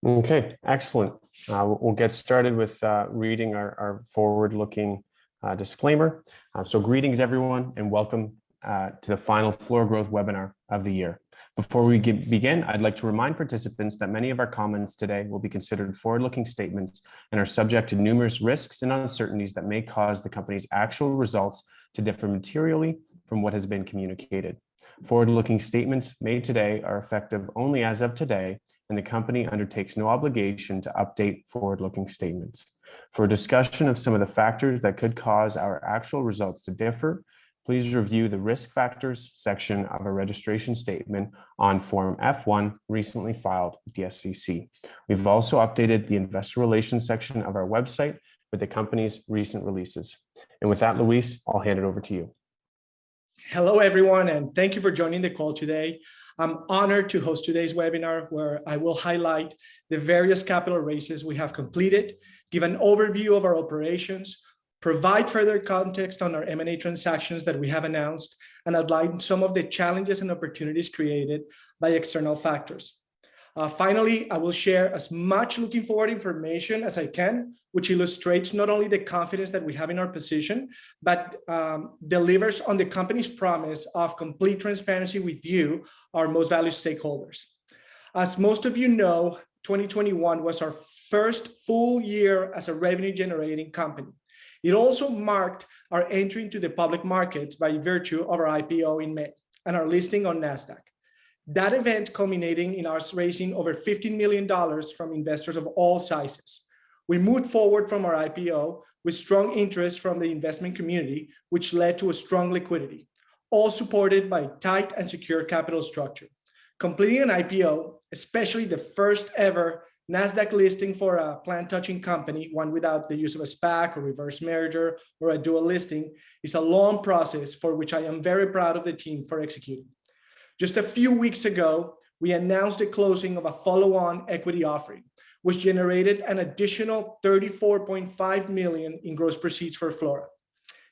Okay, excellent. We'll get started with reading our forward-looking disclaimer. So greetings, everyone, and welcome to the final Flora Growth webinar of the year. Before we begin, I'd like to remind participants that many of our comments today will be considered forward-looking statements and are subject to numerous risks and uncertainties that may cause the company's actual results to differ materially from what has been communicated. Forward-looking statements made today are effective only as of today, and the company undertakes no obligation to update forward-looking statements. For a discussion of some of the factors that could cause our actual results to differ, please review the risk factors section of our registration statement on Form F1 recently filed with the SEC. We've also updated the investor relations section of our website with the company's recent releases. And with that, Luis, I'll hand it over to you. Hello, everyone, and thank you for joining the call today. I'm honored to host today's webinar where I will highlight the various capital raises we have completed, give an overview of our operations, provide further context on our M&A transactions that we have announced, and outline some of the challenges and opportunities created by external factors. Finally, I will share as much looking forward information as I can, which illustrates not only the confidence that we have in our position, but delivers on the company's promise of complete transparency with you, our most valued stakeholders. As most of you know, 2021 was our first full year as a revenue-generating company. It also marked our entry into the public markets by virtue of our IPO in May and our listing on NASDAQ. That event culminating in us raising over $15 million from investors of all sizes. We moved forward from our IPO with strong interest from the investment community, which led to a strong liquidity, all supported by tight and secure capital structure. Completing an IPO, especially the first ever NASDAQ listing for a plant-touching company, one without the use of a SPAC or reverse merger or a dual listing, is a long process for which I am very proud of the team for executing. Just a few weeks ago, we announced the closing of a follow-on equity offering, which generated an additional $34.5 million in gross proceeds for Flora.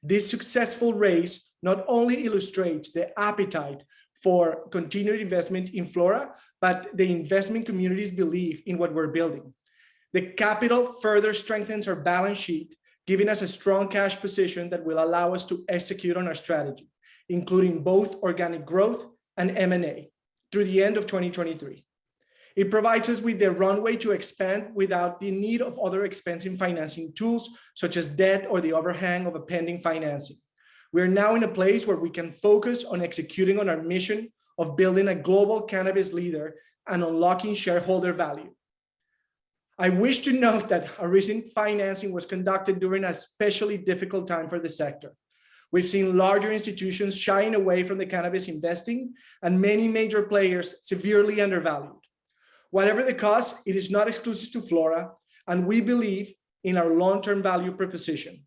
This successful raise not only illustrates the appetite for continued investment in Flora, but the investment community's belief in what we're building. The capital further strengthens our balance sheet, giving us a strong cash position that will allow us to execute on our strategy, including both organic growth and M&A through the end of 2023. It provides us with the runway to expand without the need of other expensive financing tools, such as debt or the overhang of a pending financing. We are now in a place where we can focus on executing on our mission of building a global cannabis leader and unlocking shareholder value. I wish to note that our recent financing was conducted during a especially difficult time for the sector. We've seen larger institutions shying away from the cannabis investing and many major players severely undervalued. Whatever the cost, it is not exclusive to Flora, and we believe in our long-term value proposition.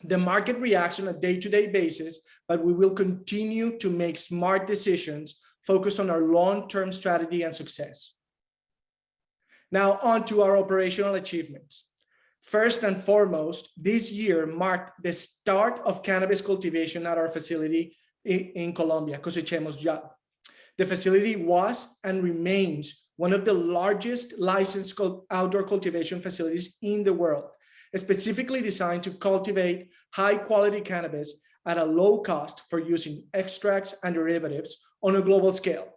The market reacts on a day-to-day basis, but we will continue to make smart decisions focused on our long-term strategy and success. Now on to our operational achievements. First and foremost, this year marked the start of cannabis cultivation at our facility in Colombia, Cosechemos Ya. The facility was and remains one of the largest licensed outdoor cultivation facilities in the world, specifically designed to cultivate high-quality cannabis at a low cost for using extracts and derivatives on a global scale.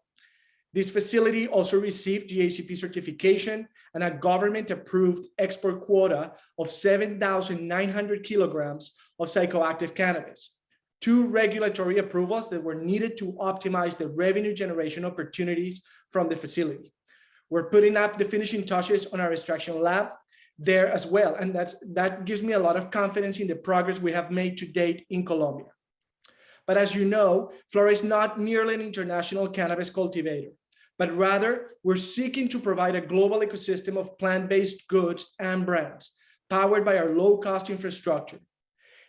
This facility also received GACP certification and a government-approved export quota of 7,900 kilograms of psychoactive cannabis, 2 regulatory approvals that were needed to optimize the revenue generation opportunities from the facility. We're putting up the finishing touches on our extraction lab there as well, and that gives me a lot of confidence in the progress we have made to date in Colombia. But as you know, Flora is not merely an international cannabis cultivator, but rather we're seeking to provide a global ecosystem of plant-based goods and brands powered by our low-cost infrastructure.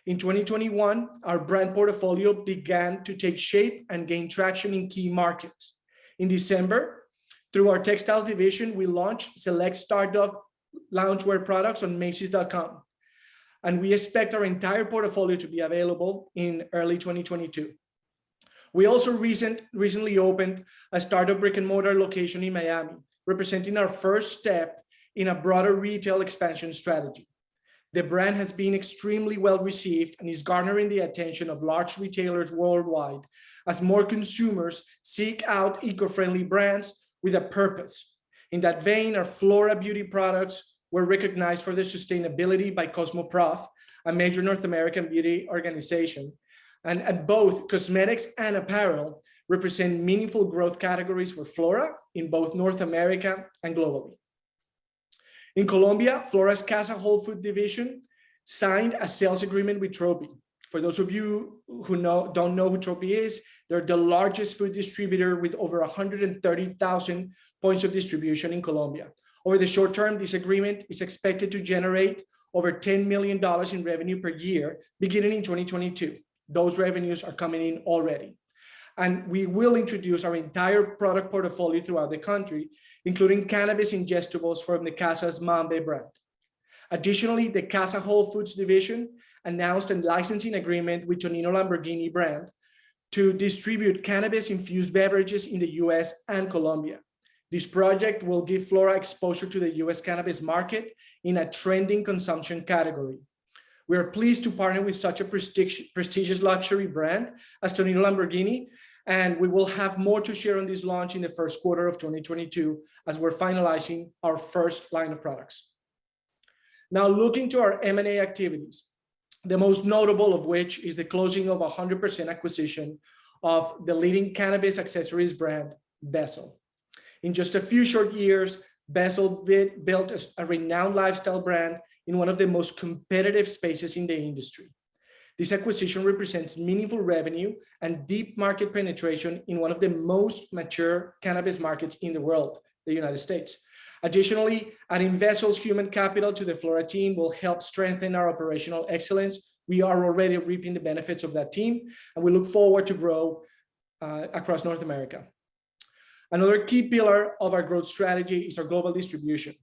In 2021, our brand portfolio began to take shape and gain traction in key markets. In December, through our textiles division, we launched select Stardog loungewear products on Macy's.com. And we expect our entire portfolio to be available in early 2022. We also recently opened a startup brick and mortar location in Miami, representing our first step in a broader retail expansion strategy. The brand has been extremely well received and is garnering the attention of large retailers worldwide as more consumers seek out eco-friendly brands with a purpose. In that vein, our Flora beauty products were recognized for their sustainability by Cosmoprof, a major North American beauty organization. And both cosmetics and apparel represent meaningful growth categories for Flora in both North America and globally. In Colombia, Flora's Casa Whole Food division signed a sales agreement with Tropi. For those of you who don't know who Tropi is, they're the largest food distributor with over 130,000 points of distribution in Colombia. Over the short term, this agreement is expected to generate over $10 million in revenue per year, beginning in 2022. Those revenues are coming in already. And we will introduce our entire product portfolio throughout the country, including cannabis ingestibles from the Casa's Mambe brand. Additionally, the Casa Whole Foods division announced a licensing agreement with Tonino Lamborghini brand to distribute cannabis-infused beverages in the US and Colombia. This project will give Flora exposure to the US cannabis market in a trending consumption category. We are pleased to partner with such a prestigious luxury brand as Tonino Lamborghini, and we will have more to share on this launch in the first quarter of 2022 as we're finalizing our first line of products. Now, looking to our M&A activities, the most notable of which is the closing of 100% acquisition of the leading cannabis accessories brand, Vessel. In just a few short years, Vessel built a renowned lifestyle brand in one of the most competitive spaces in the industry. This acquisition represents meaningful revenue and deep market penetration in one of the most mature cannabis markets in the world, the United States. Additionally, adding Vessel's human capital to the Flora team will help strengthen our operational excellence. We are already reaping the benefits of that team, and we look forward to grow across North America. Another key pillar of our growth strategy is our global distribution.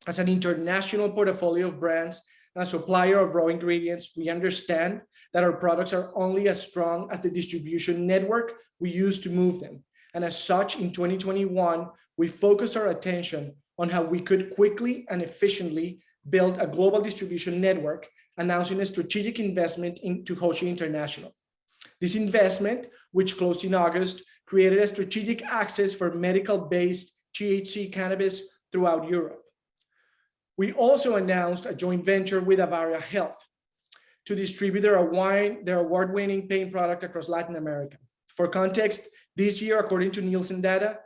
As an international portfolio of brands and a supplier of raw ingredients, we understand that our products are only as strong as the distribution network we use to move them. And as such, in 2021, we focused our attention on how we could quickly and efficiently build a global distribution network, announcing a strategic investment into Hoshi International. This investment, which closed in August, created a strategic access for medical-based THC cannabis throughout Europe. We also announced a joint venture with Avaria Health to distribute their award-winning pain product across Latin America. For context, this year, according to Nielsen data,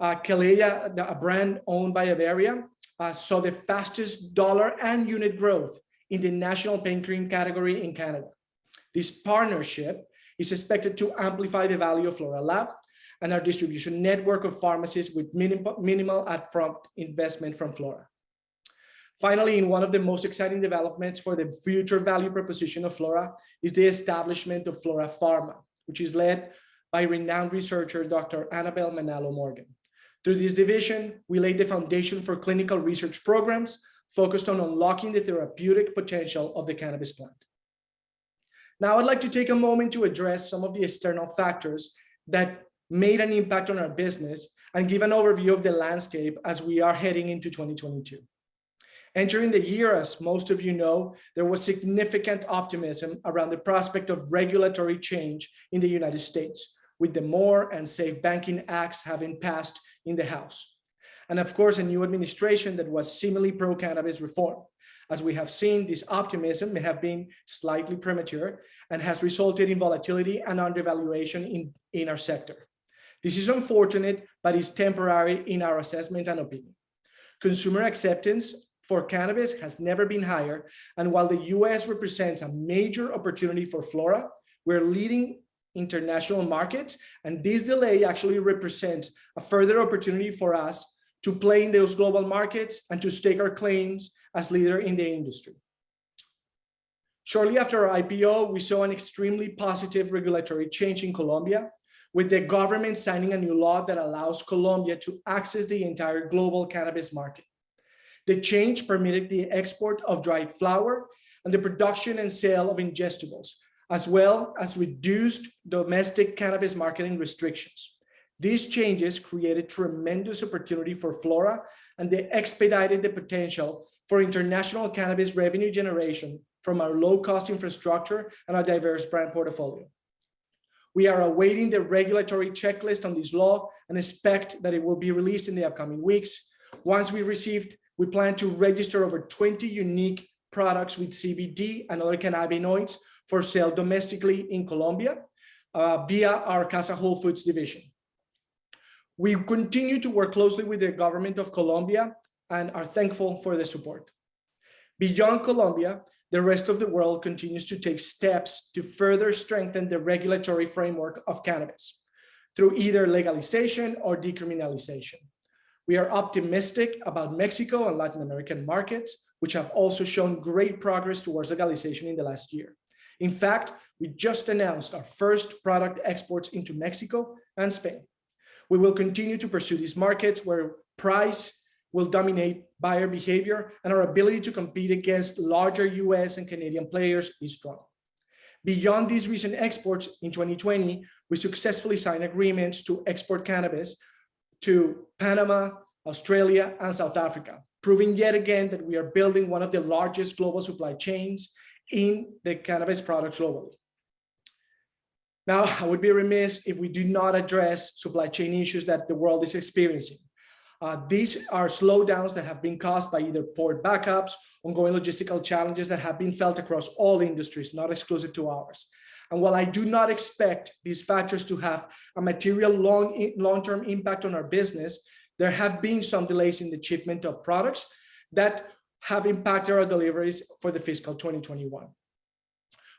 Kelea, a brand owned by Veryard, saw the fastest dollar and unit growth in the national pain cream category in Canada. This partnership is expected to amplify the value of Flora Lab and our distribution network of pharmacies with minimal upfront investment from Flora. Finally, in one of the most exciting developments for the future value proposition of Flora is the establishment of Flora Pharma, which is led by renowned researcher Dr. Annabelle Manalo Morgan. Through this division, we laid the foundation for clinical research programs focused on unlocking the therapeutic potential of the cannabis plant. Now, I'd like to take a moment to address some of the external factors that made an impact on our business and give an overview of the landscape as we are heading into 2022. Entering the year, as most of you know, there was significant optimism around the prospect of regulatory change in the United States, with the MORE and SAFE Banking Acts having passed in the House. And of course, a new administration that was seemingly pro-cannabis reform. As we have seen, this optimism may have been slightly premature and has resulted in volatility and undervaluation in our sector. This is unfortunate, but is temporary in our assessment and opinion. Consumer acceptance for cannabis has never been higher, and while the US represents a major opportunity for Flora, we're leading international markets, and this delay actually represents a further opportunity for us to play in those global markets and to stake our claims as leader in the industry. Shortly after our IPO, we saw an extremely positive regulatory change in Colombia, with the government signing a new law that allows Colombia to access the entire global cannabis market. The change permitted the export of dried flower and the production and sale of ingestibles, as well as reduced domestic cannabis marketing restrictions. These changes created tremendous opportunity for Flora and they expedited the potential for international cannabis revenue generation from our low-cost infrastructure and our diverse brand portfolio. We are awaiting the regulatory checklist on this law and expect that it will be released in the upcoming weeks. Once we plan to register over 20 unique products with CBD and other cannabinoids for sale domestically in Colombia via our Casa Whole Foods division. We continue to work closely with the government of Colombia and are thankful for the support. Beyond Colombia, the rest of the world continues to take steps to further strengthen the regulatory framework of cannabis through either legalization or decriminalization. We are optimistic about Mexico and Latin American markets, which have also shown great progress towards legalization in the last year. In fact, we just announced our first product exports into Mexico and Spain. We will continue to pursue these markets where price will dominate buyer behavior and our ability to compete against larger US and Canadian players is strong. Beyond these recent exports in 2020, we successfully signed agreements to export cannabis to Panama, Australia, and South Africa, proving yet again that we are building one of the largest global supply chains in the cannabis products globally. Now, I would be remiss if we do not address supply chain issues that the world is experiencing. These are slowdowns that have been caused by either port backups, ongoing logistical challenges that have been felt across all industries, not exclusive to ours. And while I do not expect these factors to have a material long-term impact on our business, there have been some delays in the shipment of products that have impacted our deliveries for the fiscal 2021.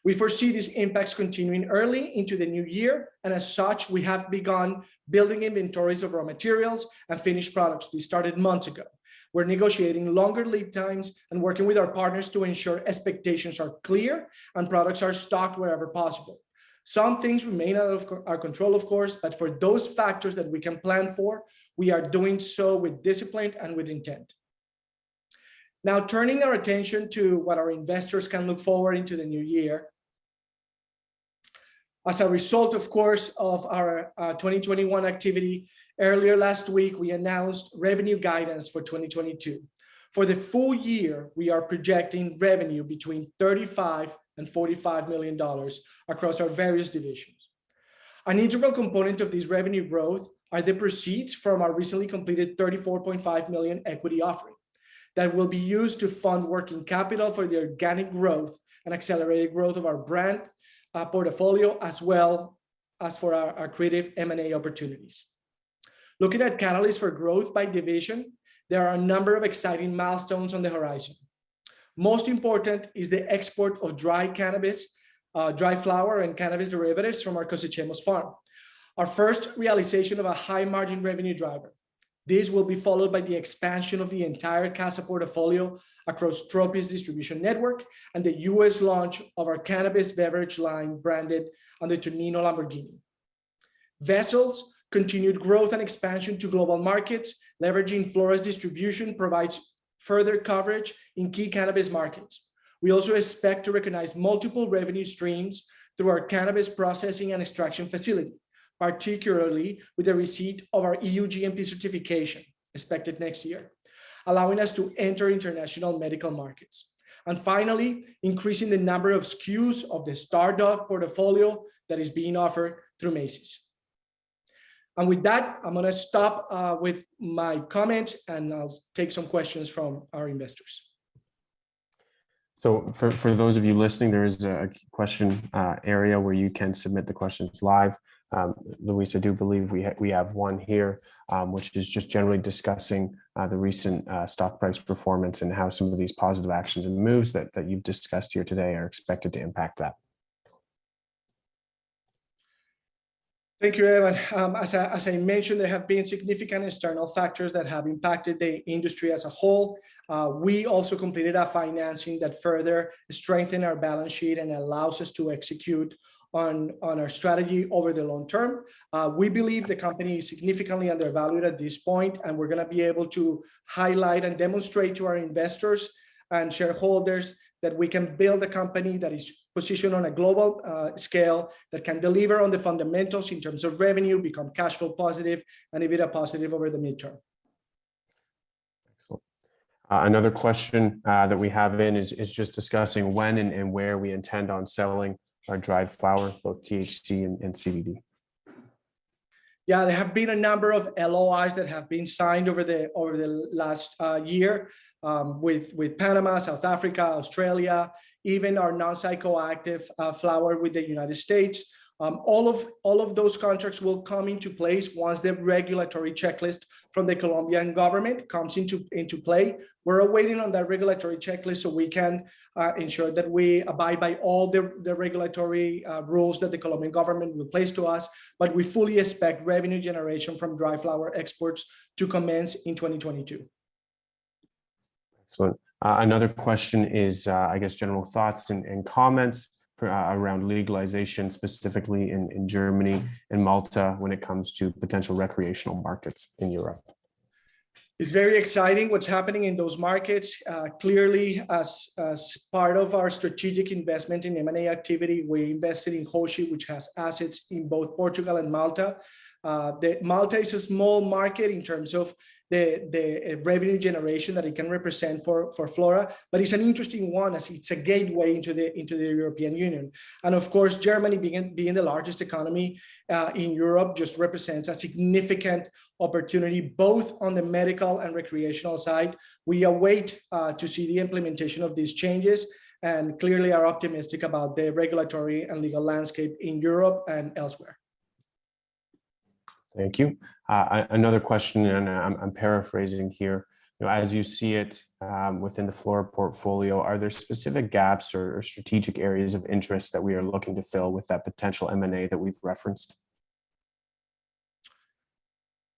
We foresee these impacts continuing early into the new year, and as such, we have begun building inventories of raw materials and finished products. This started months ago. We're negotiating longer lead times and working with our partners to ensure expectations are clear and products are stocked wherever possible. Some things remain out of our control, of course, but for those factors that we can plan for, we are doing so with discipline and with intent. Now, turning our attention to what our investors can look forward into the new year. As a result, of course, of our 2021 activity, earlier last week, we announced revenue guidance for 2022. For the full year, we are projecting revenue between $35 and $45 million across our various divisions. An integral component of this revenue growth are the proceeds from our recently completed $34.5 million equity offering that will be used to fund working capital for the organic growth and accelerated growth of our brand portfolio, as well as for our creative M&A opportunities. Looking at catalysts for growth by division, there are a number of exciting milestones on the horizon. Most important is the export of dry cannabis, dry flower and cannabis derivatives from our Cosechemos farm. Our first realization of a high margin revenue driver. This will be followed by the expansion of the entire Casa portfolio across Tropi's distribution network and the US launch of our cannabis beverage line branded under Tonino Lamborghini. Vessels, continued growth and expansion to global markets, leveraging Flora's distribution provides further coverage in key cannabis markets. We also expect to recognize multiple revenue streams through our cannabis processing and extraction facility, particularly with the receipt of our EU GMP certification expected next year, allowing us to enter international medical markets. And finally, increasing the number of SKUs of the Stardog portfolio that is being offered through Macy's. And with that, I'm going to stop with my comments and I'll take some questions from our investors. So for those of you listening, there is a question area where you can submit the questions live. Luis, I do believe we have one here, which is just generally discussing the recent stock price performance and how some of these positive actions and moves that you've discussed here today are expected to impact that. Thank you, Evan. As I mentioned, there have been significant external factors that have impacted the industry as a whole. We also completed a financing that further strengthened our balance sheet and allows us to execute on our strategy over the long term. We believe the company is significantly undervalued at this point, and we're going to be able to highlight and demonstrate to our investors and shareholders that we can build a company that is positioned on a global scale, that can deliver on the fundamentals in terms of revenue, become cash flow positive, and EBITDA positive over the midterm. Another question that we have in is just discussing when and where we intend on selling our dried flower, both THC and CBD. Yeah, there have been a number of LOIs that have been signed over the last year with Panama, South Africa, Australia, even our non-psychoactive flower with the United States. All of those contracts will come into place once the regulatory checklist from the Colombian government comes into play. We're awaiting on that regulatory checklist so we can ensure that we abide by all the regulatory rules that the Colombian government will place to us, but we fully expect revenue generation from dry flower exports to commence in 2022. Excellent. Another question is, I guess, general thoughts and comments around legalization, specifically in Germany and Malta when it comes to potential recreational markets in Europe. It's very exciting what's happening in those markets. Clearly, as part of our strategic investment in M&A activity, we invested in Hoshi, which has assets in both Portugal and Malta. Malta is a small market in terms of the revenue generation that it can represent for Flora, but it's an interesting one as it's a gateway into the European Union. And of course, Germany being the largest economy in Europe just represents a significant opportunity, both on the medical and recreational side. We await to see the implementation of these changes and clearly are optimistic about the regulatory and legal landscape in Europe and elsewhere. Thank you. Another question, and I'm paraphrasing here. As you see it within the Flora portfolio, are there specific gaps or strategic areas of interest that we are looking to fill with that potential M&A that we've referenced?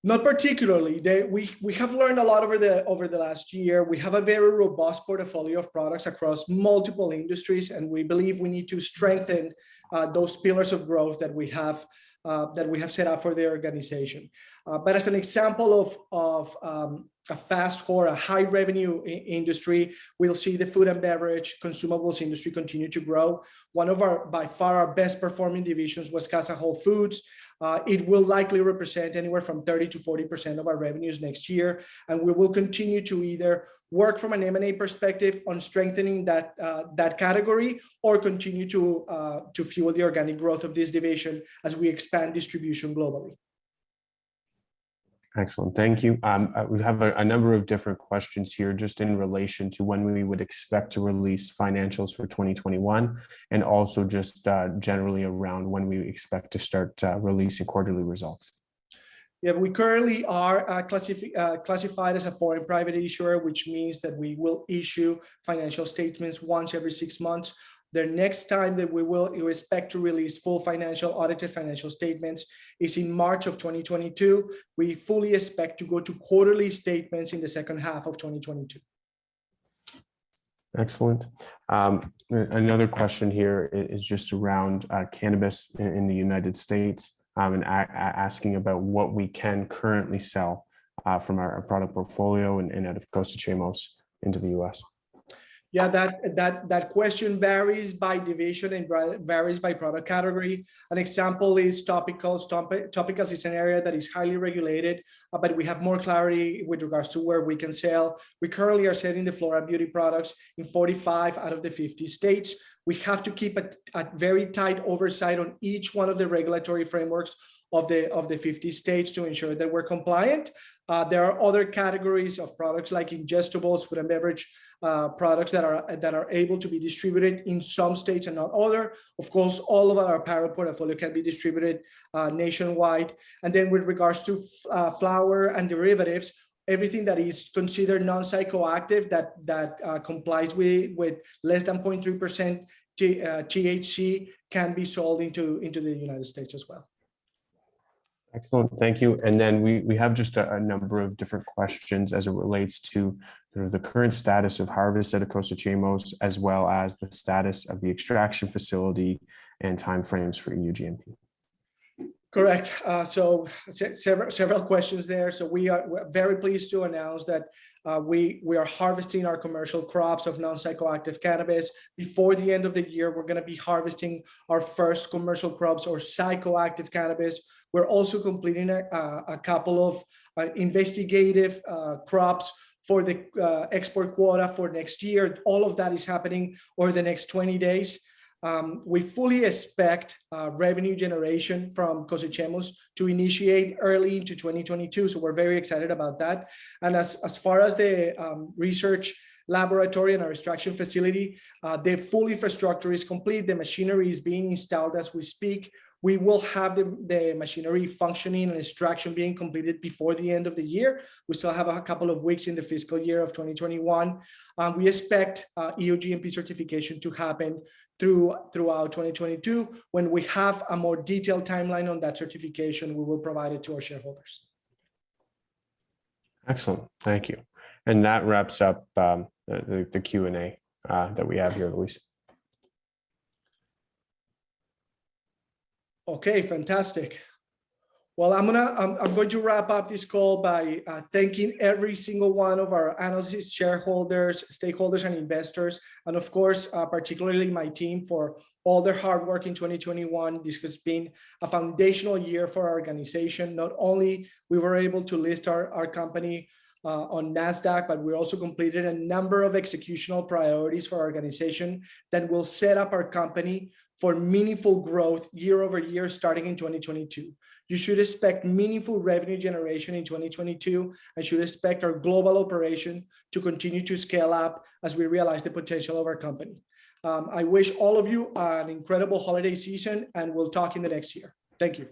Not particularly. We have learned a lot over the last year. We have a very robust portfolio of products across multiple industries, and we believe we need to strengthen those pillars of growth that we have set up for the organization. But as an example of a fast or a high revenue industry, we'll see the food and beverage consumables industry continue to grow. One of our, by far, our best performing divisions was Casa Whole Foods. It will likely represent anywhere from 30 to 40% of our revenues next year. And we will continue to either work from an M&A perspective on strengthening that category or continue to fuel the organic growth of this division as we expand distribution globally. Excellent, thank you. We have a number of different questions here just in relation to when we would expect to release financials for 2021 and also just generally around when we expect to start releasing quarterly results. Yeah, we currently are classified as a foreign private issuer, which means that we will issue financial statements once every 6 months. The next time that we will expect to release full audited financial statements is in March of 2022. We fully expect to go to quarterly statements in the second half of 2022. Excellent. Another question here is just around cannabis in the United States and asking about what we can currently sell from our product portfolio and out of Costa Chemos into the US. Yeah, that question varies by division and varies by product category. An example is topicals. Topicals is an area that is highly regulated, but we have more clarity with regards to where we can sell. We currently are selling the Flora beauty products in 45 out of the 50 states. We have to keep a very tight oversight on each one of the regulatory frameworks of the 50 states to ensure that we're compliant. There are other categories of products like ingestibles, food and beverage products that are able to be distributed in some states and not other. Of course, all of our apparel portfolio can be distributed nationwide. And then with regards to flour and derivatives, everything that is considered non-psychoactive that complies with less than 0.3% THC can be sold into the United States as well. Excellent, thank you. And then we have just a number of different questions as it relates to the current status of harvest at Costa Chemos, as well as the status of the extraction facility and timeframes for EU GMP. Correct. So several questions there. So we're very pleased to announce that we are harvesting our commercial crops of non-psychoactive cannabis. Before the end of the year, we're going to be harvesting our first commercial crops or psychoactive cannabis. We're also completing a couple of investigative crops for the export quota for next year. All of that is happening over the next 20 days. We fully expect revenue generation from Cosechemos to initiate early into 2022. So we're very excited about that. And as far as the research laboratory and our extraction facility, the full infrastructure is complete. The machinery is being installed as we speak. We will have the machinery functioning and extraction being completed before the end of the year. We still have a couple of weeks in the fiscal year of 2021. We expect EU GMP certification to happen throughout 2022. When we have a more detailed timeline on that certification, we will provide it to our shareholders. Excellent, thank you. And that wraps up the Q&A that we have here, Luis. Okay, fantastic. Well, I'm going to wrap up this call by thanking every single one of our analysts, shareholders, stakeholders, and investors, and of course, particularly my team for all their hard work in 2021. This has been a foundational year for our organization. Not only we were able to list our company on NASDAQ, but we also completed a number of executional priorities for our organization that will set up our company for meaningful growth year over year starting in 2022. You should expect meaningful revenue generation in 2022 and should expect our global operation to continue to scale up as we realize the potential of our company. I wish all of you an incredible holiday season, and we'll talk in the next year. Thank you.